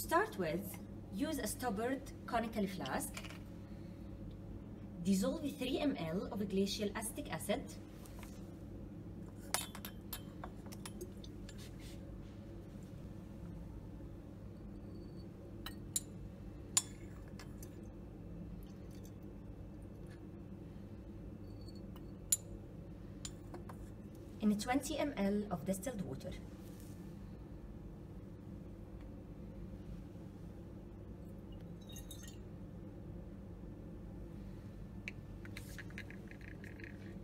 start with, use a stoppered conical flask. Dissolve 3 ml of glacial acetic acid. In 20 ml of distilled water.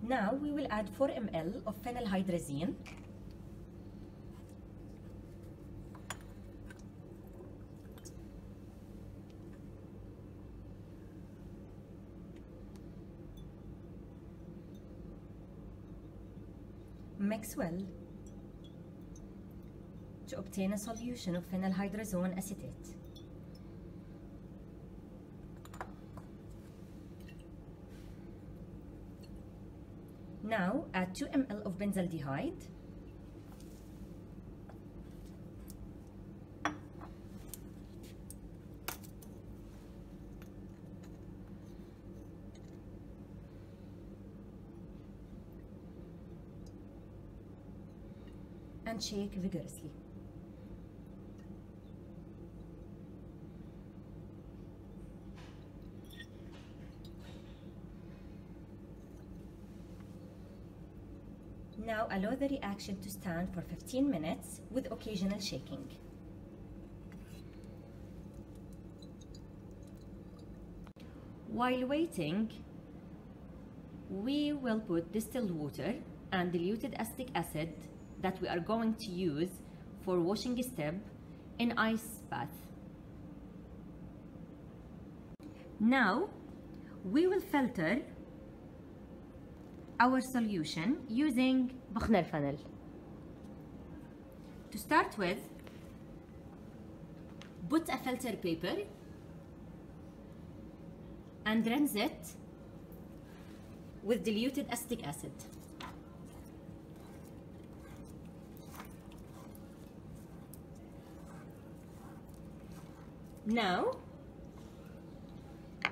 Now we will add 4 ml of phenylhydrazine. Mix well to obtain a solution of phenylhydrazone acetate. Now add 2 ml of benzaldehyde. And shake vigorously. Now allow the reaction to stand for 15 minutes with occasional shaking. While waiting, we will put distilled water and diluted acetic acid that we are going to use for washing step in ice bath. Now we will filter our solution using بخنة الفانيل. To start with, put a filter paper and rinse it with diluted acetic acid. Now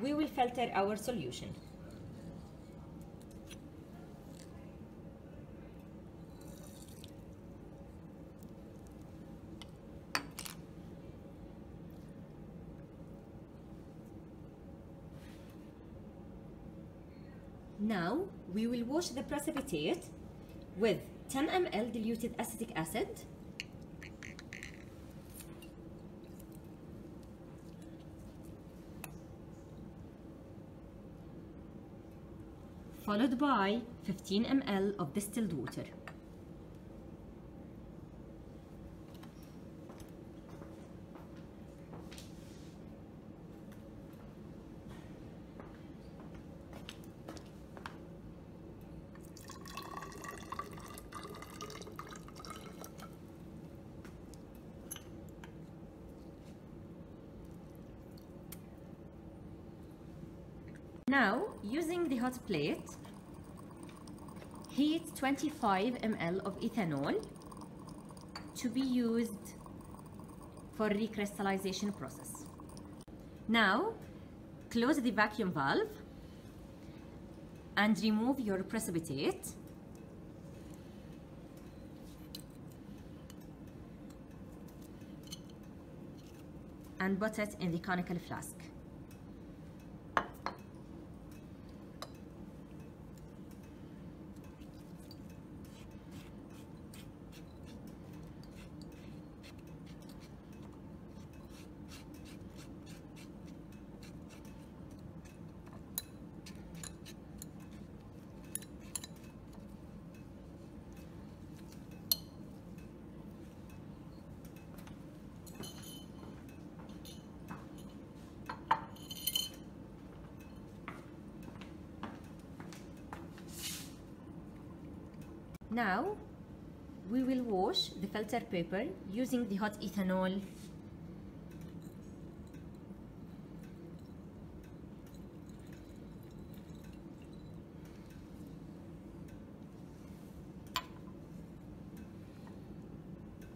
we will filter our solution. Now we will wash the precipitate with 10 ml diluted acetic acid, followed by 15 ml of distilled water. Now, using the hot plate, heat 25 ml of ethanol to be used for recrystallization process. Now, close the vacuum valve and remove your precipitate. And put it in the conical flask. Now, we will wash the filter paper using the hot ethanol.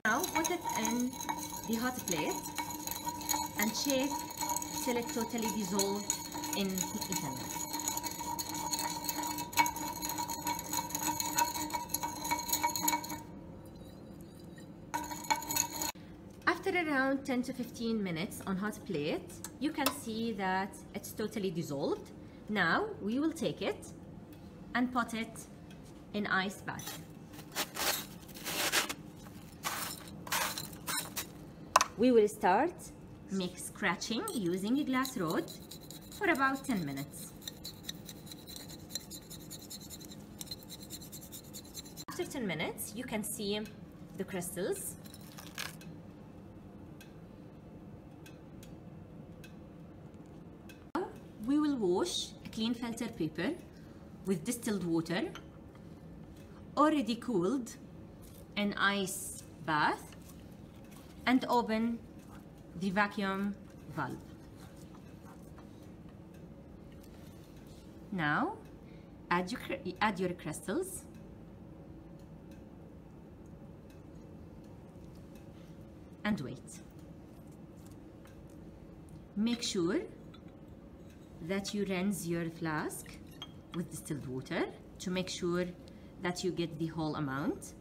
Now, put it in the hot plate and shake till it totally dissolves in ethanol. After around 10 to 15 minutes on hot plate, you can see that it's totally dissolved. Now we will take it and put it in ice bath. We will start mix scratching using a glass rod for about 10 minutes. After 10 minutes, you can see the crystals. Now we will wash a clean filter paper with distilled water already cooled in ice bath and open the vacuum valve. Now add your crystals and wait. Make sure that you rinse your flask with distilled water to make sure that you get the whole amount.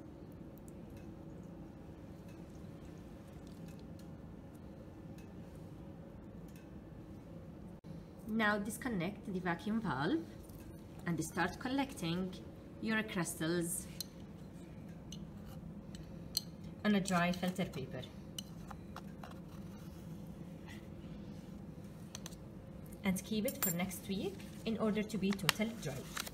Now disconnect the vacuum valve and start collecting your crystals on a dry filter paper. And keep it for next week in order to be totally dry.